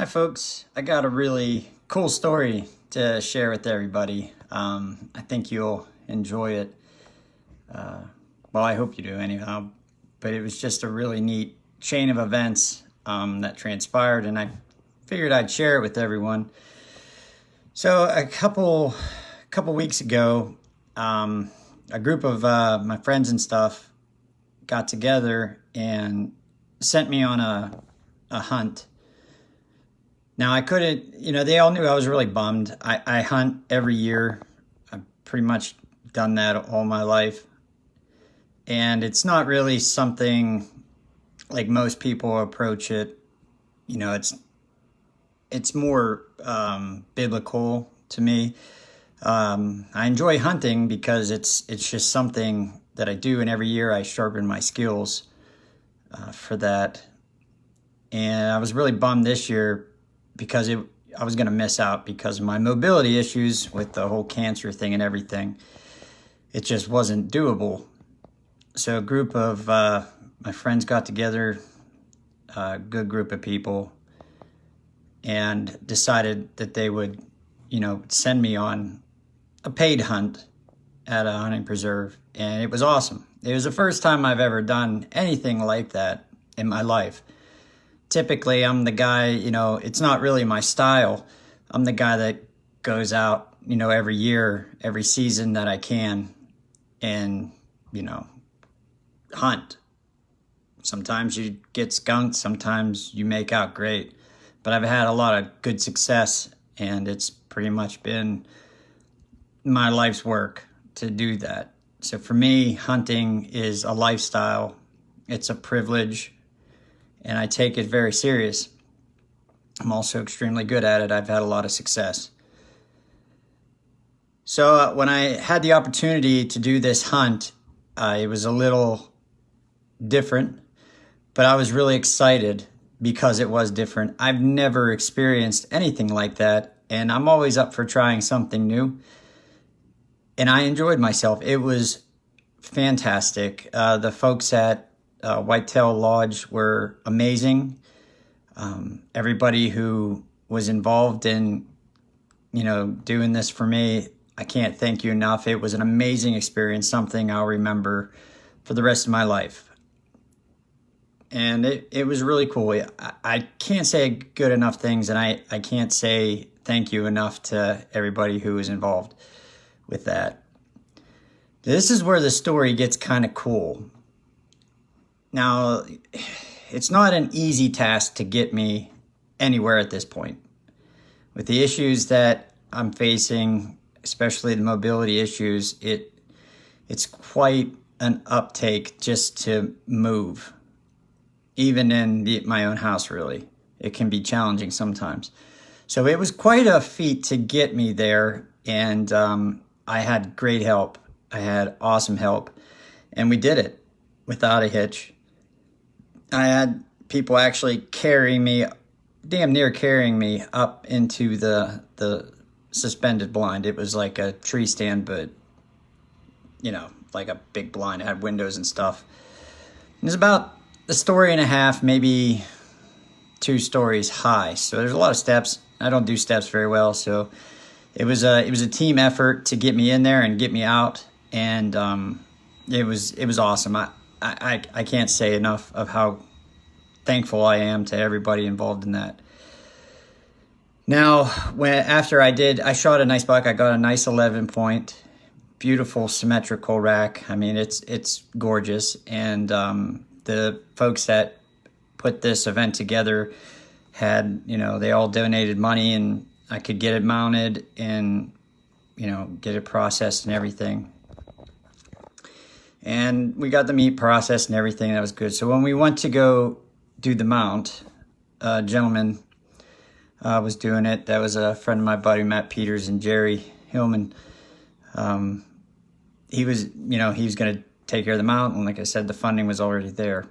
Hi folks, I got a really cool story to share with everybody. I think you'll enjoy it. Well, I hope you do anyhow, but it was just a really neat chain of events that transpired, and I figured I'd share it with everyone. So a couple weeks ago, a group of my friends and stuff got together and sent me on a hunt. Now I couldn't, they all knew I was really bummed. I hunt every year. I've pretty much done that all my life. And it's not really something like most people approach it. It's more biblical to me. I enjoy hunting because it's just something that I do, and every year I sharpen my skills for that. And I was really bummed this year because I was going to miss out because of my mobility issues with the whole cancer thing and everything. It just wasn't doable. So a group of my friends got together, a good group of people, and decided that they would, send me on a paid hunt at a hunting preserve. And it was awesome. It was the first time I've ever done anything like that in my life. Typically, I'm the guy, it's not really my style. I'm the guy that goes out, every year, every season that I can and, hunt. Sometimes you get skunked, sometimes you make out great. But I've had a lot of good success, and it's pretty much been my life's work to do that. So for me, hunting is a lifestyle. It's a privilege. And I take it very serious. I'm also extremely good at it. I've had a lot of success. So when I had the opportunity to do this hunt, it was a little different, but I was really excited because it was different. I've never experienced anything like that, and I'm always up for trying something new. And I enjoyed myself. It was fantastic. The folks at Whitetail Lodge were amazing. Everybody who was involved in, doing this for me, I can't thank you enough. It was an amazing experience, something I'll remember for the rest of my life. And it was really cool. I can't say good enough things, and I can't say thank you enough to everybody who was involved with that. This is where the story gets kind of cool. Now, it's not an easy task to get me anywhere at this point. With the issues that I'm facing, especially the mobility issues, it's quite an uptake just to move. Even in my own house, really. It can be challenging sometimes. So it was quite a feat to get me there, and I had great help. I had awesome help, and we did it without a hitch. I had people actually carrying me, damn near carrying me up into the suspended blind. It was like a tree stand, but, like a big blind. It had windows and stuff. It was about a story and a half, maybe 2 stories high. So there's a lot of steps. I don't do steps very well, so it was a team effort to get me in there and get me out, and it was awesome. I can't say enough of how thankful I am to everybody involved in that. Now, after I shot a nice buck. I got a nice 11 point, beautiful symmetrical rack. I mean, it's gorgeous, and the folks that put this event together had, they all donated money, and I could get it mounted and, get it processed and everything. And we got the meat processed and everything. That was good. So when we went to go do the mount, a gentleman was doing it. That was a friend of my buddy, Matt Peters, and Jerry Hillman. He was going to take care of the mount, and like I said, the funding was already there.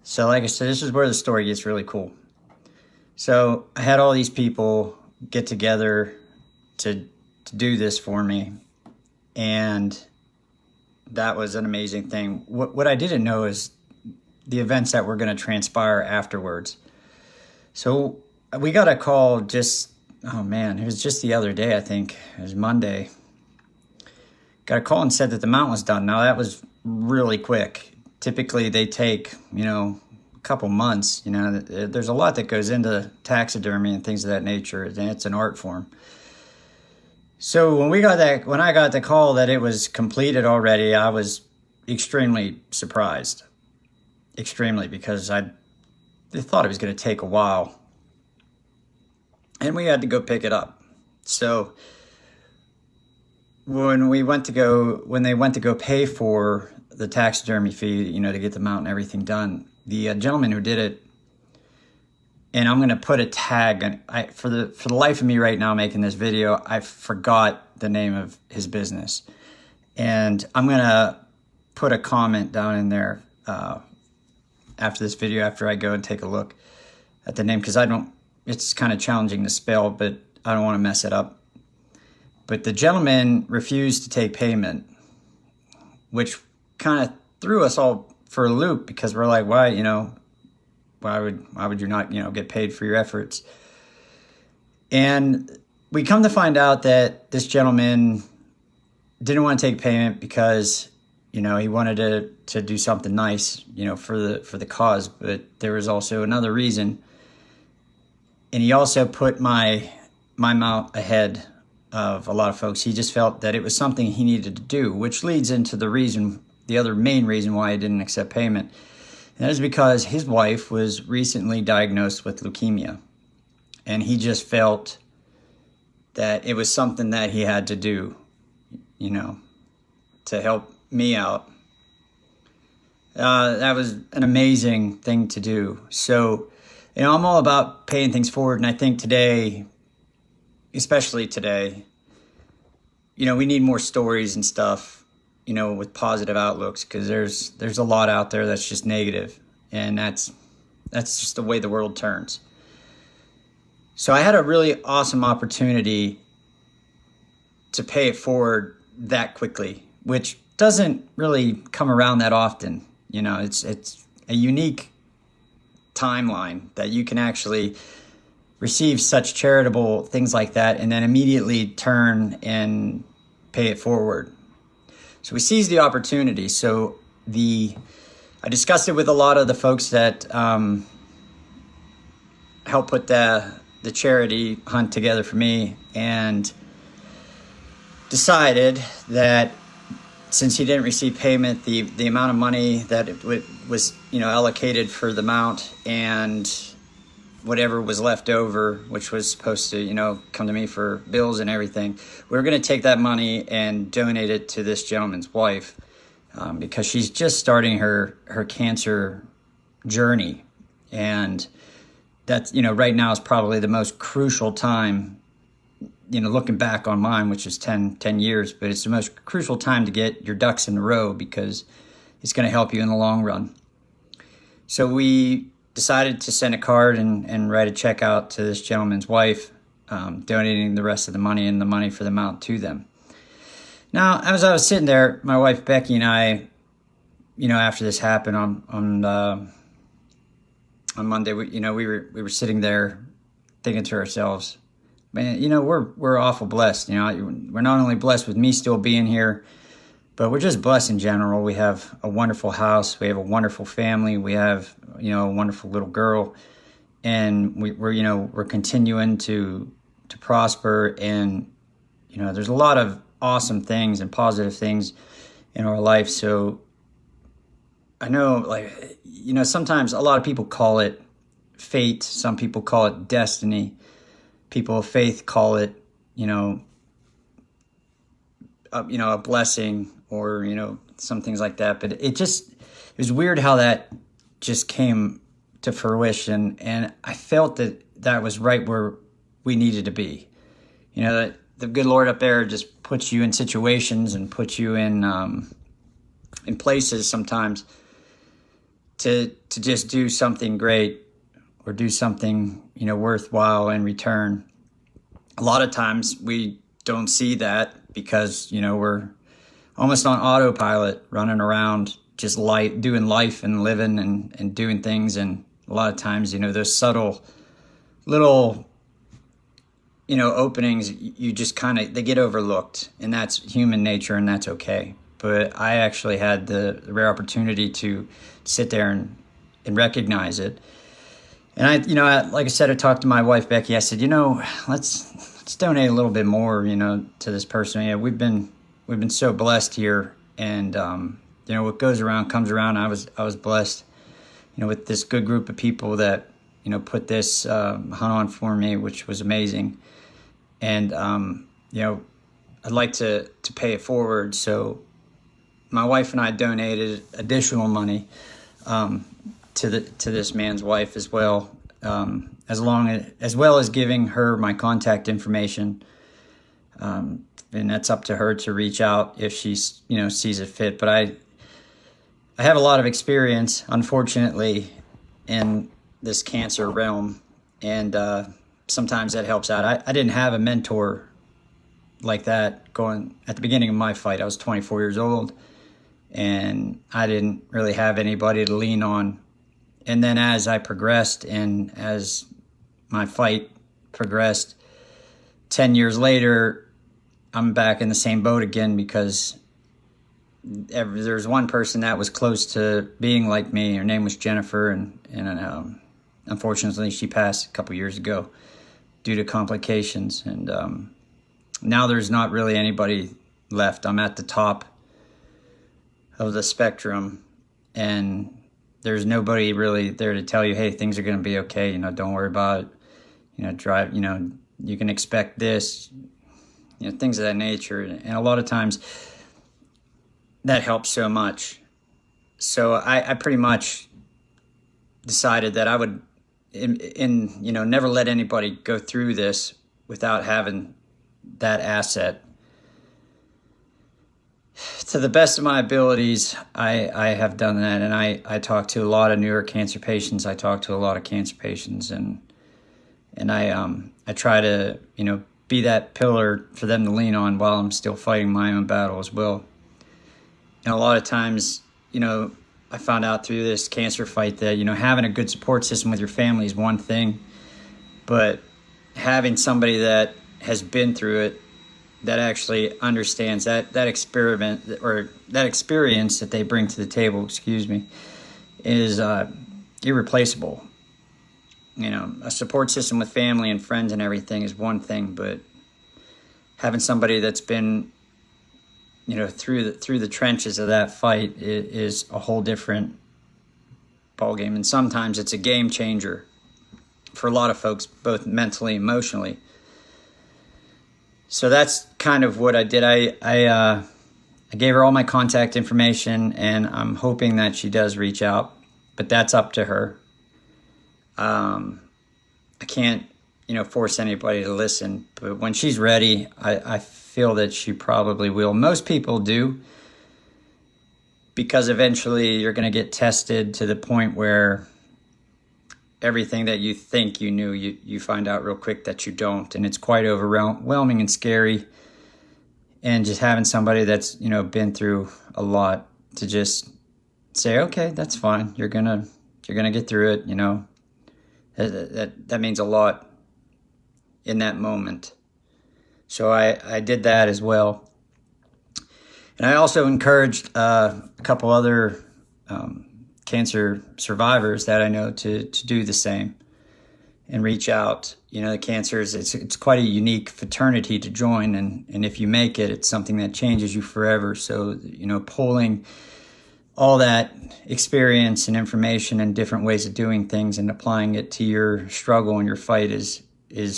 So like I said, this is where the story gets really cool. So I had all these people get together to do this for me, and that was an amazing thing. What I didn't know is the events that were going to transpire afterwards. So we got a call just, oh man, it was just the other day, I think. It was Monday. Got a call and said that the mount was done. Now, that was really quick. Typically, they take, a couple months. There's a lot that goes into taxidermy and things of that nature, and it's an art form. So when I got the call that it was completed already, I was extremely surprised. Extremely, because I thought it was going to take a while. And we had to go pick it up. So when they went to go pay for the taxidermy fee, to get the mount and everything done, the gentleman who did it, and I'm going to put a tag, and for the life of me right now making this video, I forgot the name of his business. And I'm going to put a comment down in there after this video, after I go and take a look at the name, because it's kind of challenging to spell, but I don't want to mess it up. But the gentleman refused to take payment, which kind of threw us all for a loop, because we're like, why would you not, get paid for your efforts? And we come to find out that this gentleman didn't want to take payment because, he wanted to do something nice, for the cause. But there was also another reason. And he also put my mount ahead of a lot of folks. He just felt that it was something he needed to do, which leads into the other main reason why I didn't accept payment. And that is because his wife was recently diagnosed with leukemia. And he just felt that it was something that he had to do, to help me out. That was an amazing thing to do. So, I'm all about paying things forward. And I think today, especially today, we need more stories and stuff, with positive outlooks, because there's a lot out there that's just negative, and that's just the way the world turns. So I had a really awesome opportunity to pay it forward that quickly, which doesn't really come around that often. It's a unique timeline that you can actually receive such charitable things like that and then immediately turn and pay it forward. So we seized the opportunity. So I discussed it with a lot of the folks that helped put the charity hunt together for me, and decided that since he didn't receive payment, the amount of money that it was allocated for the mount and whatever was left over, which was supposed to come to me for bills and everything, we were going to take that money and donate it to this gentleman's wife, because she's just starting her cancer journey. And that's, right now is probably the most crucial time, looking back on mine, which is 10 years, but it's the most crucial time to get your ducks in a row, because it's going to help you in the long run. So we decided to send a card and write a check out to this gentleman's wife, donating the rest of the money and the money for the mount to them. Now, as I was sitting there, my wife Becky and I, after this happened on Monday, we were sitting there thinking to ourselves, man, we're awful blessed. We're not only blessed with me still being here, but we're just blessed in general. We have a wonderful house. We have a wonderful family. We have, a wonderful little girl, and we're continuing to prosper. And, there's a lot of awesome things and positive things in our life. So I know, sometimes a lot of people call it fate. Some people call it destiny. People of faith call it, a blessing, or, some things like that. But it was weird how that just came to fruition. And I felt that was right where we needed to be. That the good Lord up there just puts you in situations and puts you in places sometimes to just do something great, or do something, worthwhile in return. A lot of times we don't see that because, we're almost on autopilot, running around, just doing life and living and doing things. And a lot of times, those subtle little, openings, you just they get overlooked, and that's human nature, and that's okay. But I actually had the rare opportunity to sit there and recognize it. And like I said, I talked to my wife, Becky. I said, let's donate a little bit more, to this person. Yeah, we've been so blessed here, and what goes around comes around. I was blessed, with this good group of people that put this hunt on for me, which was amazing. And I'd like to pay it forward. So my wife and I donated additional money to this man's wife as well, as well as giving her my contact information. And that's up to her to reach out if she sees it fit. But I have a lot of experience, unfortunately, in this cancer realm, and sometimes that helps out. I didn't have a mentor like that going at the beginning of my fight. I was 24 years old, and I didn't really have anybody to lean on. And then as I progressed and as my fight progressed, 10 years later, I'm back in the same boat again, because there's one person that was close to being like me. Her name was Jennifer, and unfortunately she passed a couple years ago due to complications. And now there's not really anybody left. I'm at the top of the spectrum, and there's nobody really there to tell you, hey, things are going to be okay. Don't worry about it. Drive, you can expect this, things of that nature. And a lot of times that helps so much. So I pretty much decided that I would, never let anybody go through this without having that asset. To the best of my abilities, I have done that, and I talk to a lot of newer cancer patients. I talk to a lot of cancer patients, and I try to be that pillar for them to lean on while I'm still fighting my own battle as well. And a lot of times, I found out through this cancer fight that having a good support system with your family is one thing, but having somebody that has been through it, that actually understands that experiment or that experience that they bring to the table, is irreplaceable. A support system with family and friends and everything is one thing, but having somebody that's been, through the trenches of that fight is a whole different ballgame. And sometimes it's a game changer for a lot of folks, both mentally and emotionally. So that's kind of what I did. I gave her all my contact information, and I'm hoping that she does reach out, but that's up to her. I can't, force anybody to listen, but when she's ready, I feel that she probably will. Most people do, because eventually you're going to get tested to the point where everything that you think you knew, you find out real quick that you don't, and it's quite overwhelming and scary. And just having somebody that's been through a lot to just say, okay, that's fine, you're gonna get through it, that means a lot in that moment. So I did that as well. And I also encouraged a couple other cancer survivors that I know to do the same and reach out. The cancers, it's quite a unique fraternity to join, and if you make it, it's something that changes you forever. So, pulling all that experience and information and different ways of doing things and applying it to your struggle and your fight is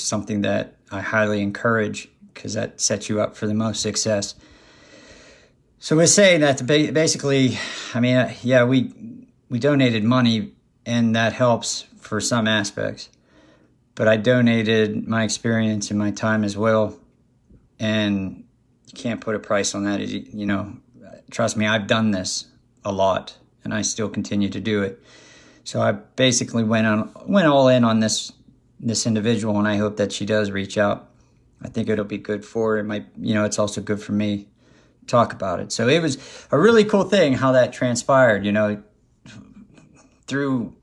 something that I highly encourage, because that sets you up for the most success. So we're saying that basically, we donated money, and that helps for some aspects. But I donated my experience and my time as well. And you can't put a price on that. Trust me, I've done this a lot, and I still continue to do it. So I basically went all in on this individual, and I hope that she does reach out. I think it'll be good for her. It's also good for me to talk about it. So it was a really cool thing how that transpired, through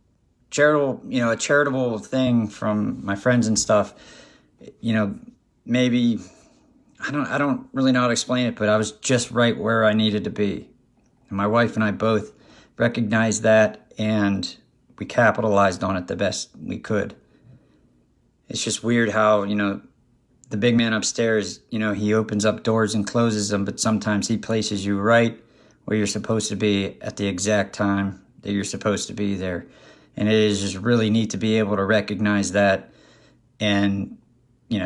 a charitable thing from my friends and stuff. Maybe I don't really know how to explain it, but I was just right where I needed to be. And my wife and I both recognized that, and we capitalized on it the best we could. It's just weird how, the big man upstairs, he opens up doors and closes them, but sometimes he places you right where you're supposed to be at the exact time that you're supposed to be there. And it is just really neat to be able to recognize that and,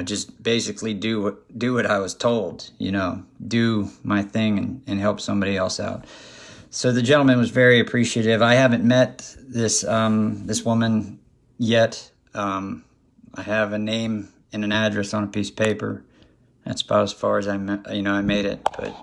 just basically do what I was told, do my thing and help somebody else out. So the gentleman was very appreciative. I haven't met this woman yet. I have a name and an address on a piece of paper. That's about as far as I made it. But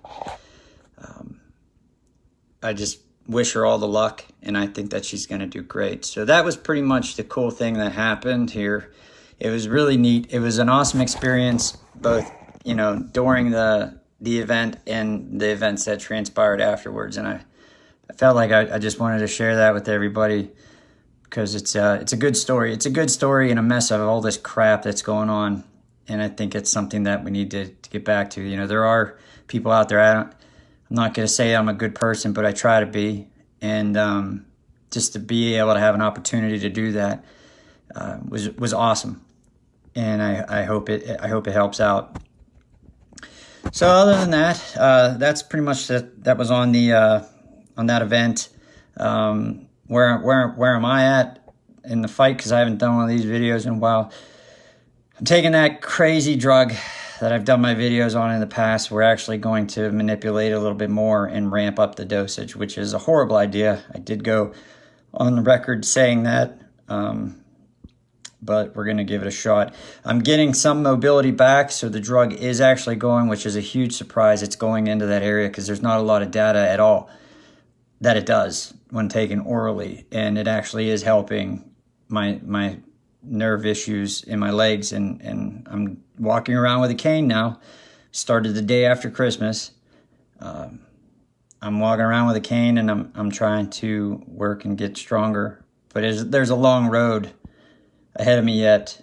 I just wish her all the luck, and I think that she's going to do great. So that was pretty much the cool thing that happened here. It was really neat. It was an awesome experience, both during the event and the events that transpired afterwards. And I felt like I just wanted to share that with everybody, because it's a good story. It's a good story in a mess of all this crap that's going on, and I think it's something that we need to get back to. There are people out there. I'm not going to say I'm a good person, but I try to be, and just to be able to have an opportunity to do that was awesome, and I hope it helps out. So other than that, that's pretty much that was on the on that event. Where am I at in the fight? Because I haven't done one of these videos in a while. I'm taking that crazy drug that I've done my videos on in the past. We're actually going to manipulate a little bit more and ramp up the dosage, which is a horrible idea. I did go on the record saying that, but we're going to give it a shot. I'm getting some mobility back, so the drug is actually going, which is a huge surprise. It's going into that area because there's not a lot of data at all that it does when taken orally, and it actually is helping my nerve issues in my legs, and I'm walking around with a cane now. Started the day after Christmas. I'm walking around with a cane, and I'm trying to work and get stronger, but there's a long road ahead of me yet,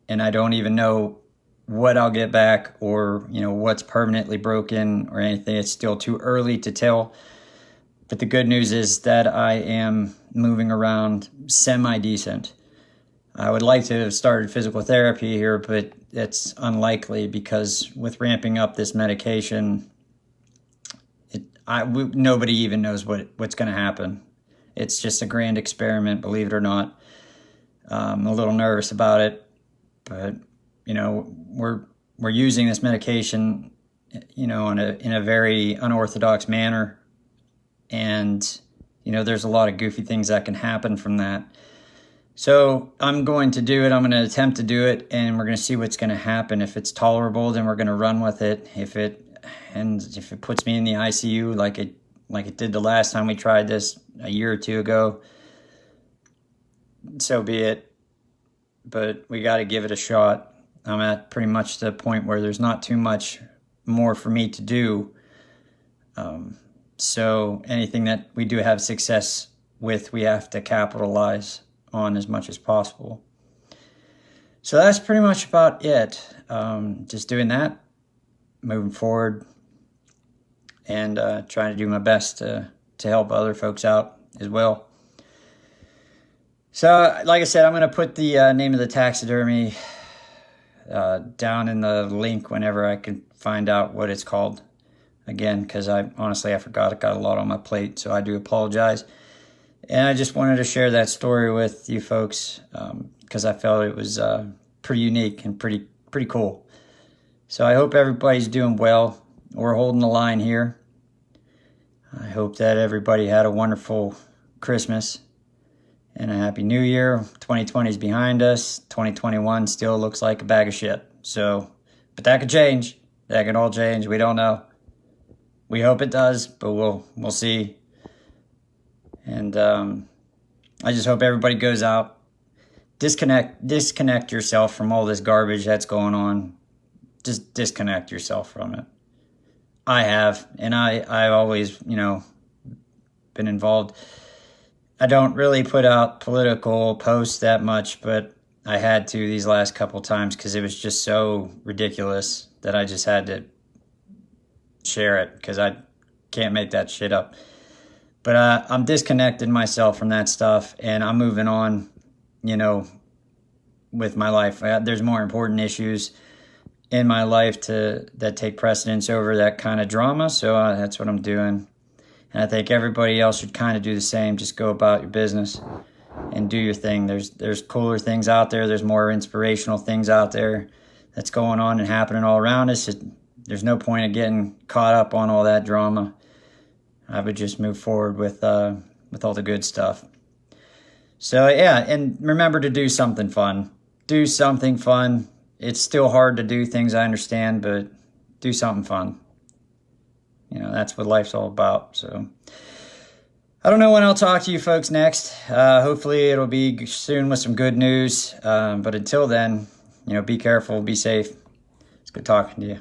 and I don't even know what I'll get back, or what's permanently broken or anything. It's still too early to tell. But the good news is that I am moving around semi-decent. I would like to have started physical therapy here, but it's unlikely because with ramping up this medication, nobody even knows what's going to happen. It's just a grand experiment, believe it or not. I'm a little nervous about it, but we're using this medication, in a very unorthodox manner. And, there's a lot of goofy things that can happen from that. So I'm going to do it. I'm going to attempt to do it, and we're going to see what's going to happen. If it's tolerable, then we're going to run with it. If it puts me in the ICU like it did the last time we tried this a year or two ago, so be it. But we got to give it a shot. I'm at pretty much the point where there's not too much more for me to do. So anything that we do have success with, we have to capitalize on as much as possible. So that's pretty much about it. Just doing that, moving forward, and trying to do my best to help other folks out as well. So, like I said, I'm going to put the name of the taxidermy down in the link whenever I can find out what it's called. Again, because I forgot. I got a lot on my plate, so I do apologize. And I just wanted to share that story with you folks because I felt it was pretty unique and pretty cool. So I hope everybody's doing well. We're holding the line here. I hope that everybody had a wonderful Christmas and a happy New Year. 2020 is behind us. 2021 still looks like a bag of shit. So, but that could change. That could all change. We don't know. We hope it does, but we'll see. And I just hope everybody goes out, disconnect yourself from all this garbage that's going on. Just disconnect yourself from it. I have, and I've always, been involved. I don't really put out political posts that much, but I had to these last couple times because it was just so ridiculous that I just had to share it because I can't make that shit up. But I'm disconnecting myself from that stuff, and I'm moving on, you know, with my life. There's more important issues in my life that take precedence over that kind of drama, so that's what I'm doing. And I think everybody else should kind of do the same. Just go about your business and do your thing. There's cooler things out there. There's more inspirational things out there that's going on and happening all around us. There's no point of getting caught up on all that drama. I would just move forward with all the good stuff. So yeah, and remember to do something fun. Do something fun. It's still hard to do things, I understand, but do something fun. You know, that's what life's all about. So I don't know when I'll talk to you folks next. Hopefully it'll be soon with some good news. But until then, you know, be careful, be safe. It's good talking to you.